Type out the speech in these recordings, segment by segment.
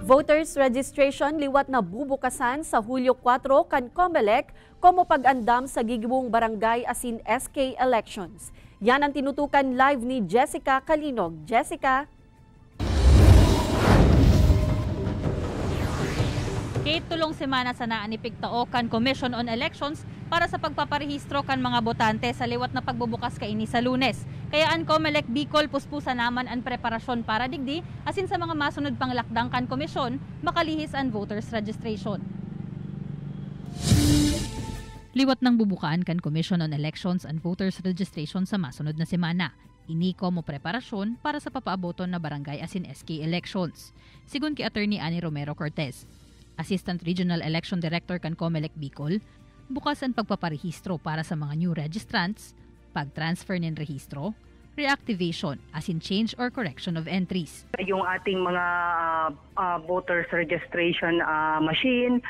Voters registration liwat na bubukasan sa Hulyo 4 kan COMELEC como pag-andam sa gigibong barangay asin SK elections. Yan ang tinutukan live ni Jessica Kalinog. Jessica? Kate, tulong semana sa naanipig tao kan Commission on Elections para sa pagpaparehistro kan mga botante sa liwat na pagbubukas kaini sa Lunes. Kaya ang COMELEC Bicol puspusa naman ang preparasyon para digdi asin sa mga masunod pang lakdang kan komisyon makalihis ang voters registration. Liwat ng bubukaan kan Commission on Elections and Voters Registration sa masunod na semana. Iniko mo preparasyon para sa papaaboton na barangay asin SK elections. Sigun kay Attorney Annie Romero Cortez, Assistant Regional Election Director kan COMELEC Bicol, bukas ang pagpaparehistro para sa mga new registrants, pag-transfer ng rehistro, reactivation as in change or correction of entries. Yung ating mga voters registration machine,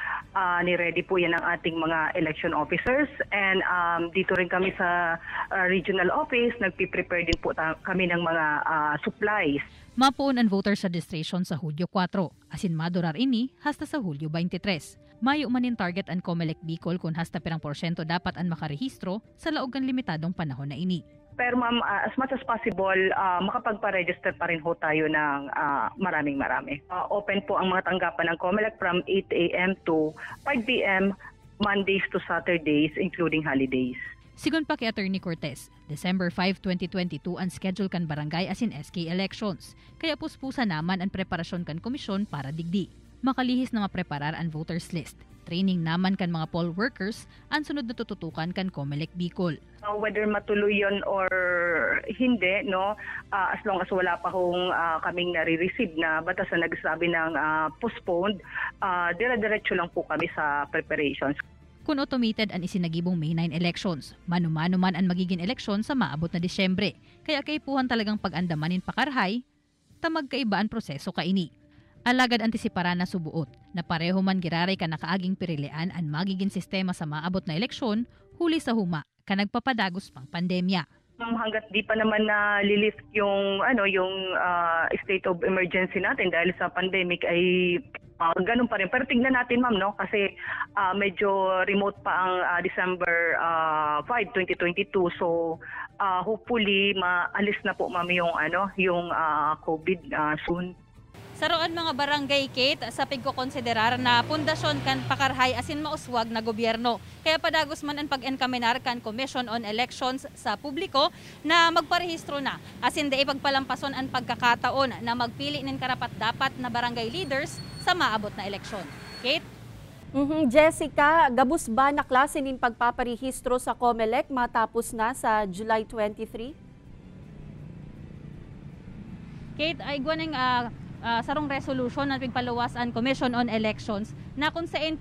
ni-ready po yan ang ating mga election officers, and dito rin kami sa regional office, nagpiprepare din po kami ng mga supplies. Mapuon ang voters registration sa Hulyo 4, asin madurar ini hasta sa Hulyo 23. Mayo manin target ang COMELEC Bicol kung hasta pirang porsyento dapat ang makarehistro sa laog ng limitadong panahon na ini. Pero ma'am, as much as possible, makapagpa-register pa rin ho tayo ng marami. Open po ang mga tanggapan ng COMELEC from 8 a.m. to 5 p.m. Mondays to Saturdays, including holidays. Sigon pa kay Attorney Cortez, December 5, 2022 ang schedule kan barangay asin SK elections. Kaya puspusa naman ang preparasyon kan komisyon para digdi. Makalihis na mapreparar ang voters list. Training naman kan mga poll workers ang sunod na tututukan kan COMELEC Bicol. Whether matuloy yun or hindi, no, as long as wala pa hong kaming nare-receive na batas na nagsabi ng postponed, dire-diretso lang po kami sa preparations. Kung automated ang isinagibong May 9 elections, mano-mano man ang magiging eleksyon sa maabot na Disyembre. Kaya kaipuhan talagang pag-andamanin pakarhay, tamag kaibaan proseso kaini. Alagad antisipara na subuot na pareho man giraray ka nakaaging pirilian ang magiging sistema sa maabot na eleksyon, huli sa huma ka nagpapadagos pang pandemya. Hanggat di pa naman na lilift yung state of emergency natin dahil sa pandemic ay ganun pa rin. Pero tignan natin ma'am, no, kasi medyo remote pa ang December 5, 2022. So hopefully maalis na po ma'am yung COVID soon. Saroan mga barangay, Kate, sa pagkokonsiderar na pundasyon kan pakarhay asin mauswag na gobyerno. Kaya padagos man ang pag-enkaminar kan Commission on Elections sa publiko na magparehistro na. Asin da ipagpalampason ang pagkakataon na magpili ng karapat-dapat na barangay leaders sa maabot na eleksyon. Kate? Jessica, gabus ba na klase nin pagpaparehistro sa COMELEC matapos na sa July 23? Kate, ay gwaning sarong resolution na pigpaluwas ang Commission on Elections na kung saan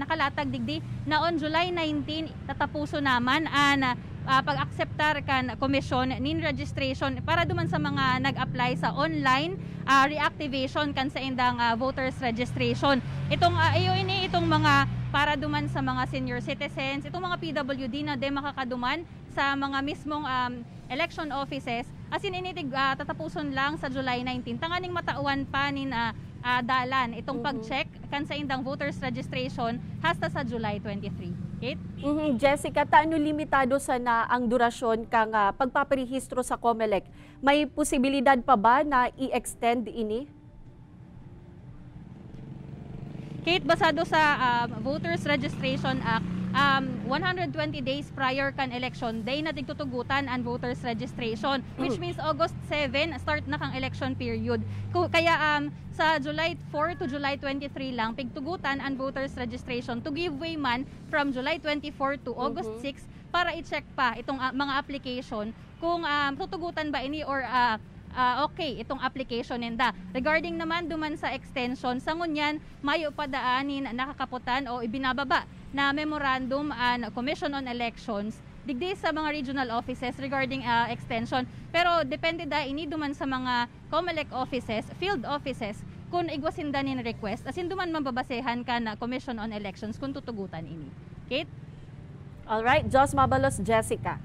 nakalatag digdi na on July 19 tatapuso naman ang pag-akseptar kan komisyon nin registration para duman sa mga nag-apply sa online reactivation kan sa indang voters registration. Itong itong mga para duman sa mga senior citizens, itong mga PWD na makakaduman sa mga mismong election offices, asin initig tatapuson lang sa July 19. Tanganing matauan pa nin dalan itong pag-check kan sa indang voters registration hasta sa July 23. Kate? Jessica, taano limitado sana ang durasyon kang pagpaparehistro sa COMELEC? May posibilidad pa ba na i-extend ini? Kate, basado sa Voters Registration Act, 120 days prior kan election day na tigtutugutan ang voters registration, which means August 7 start na kang election period. Kaya sa July 4 to July 23 lang pigtugutan ang voters registration to give way man from July 24 to August 6 para i-check pa itong mga application kung tutugutan ba ini or okay itong application nenda. Regarding naman duman sa extension, sa ngunyan mayo padaanin nakakaputan o ibinababa na memorandum and Commission on Elections digdi sa mga regional offices regarding extension. Pero depende da ini duman sa mga COMELEC offices, field offices, kung igwasinda nin request, asin duman mababasehan ka na Commission on Elections kung tutugutan ini. Kate? Alright, Jos Mabalos, Jessica.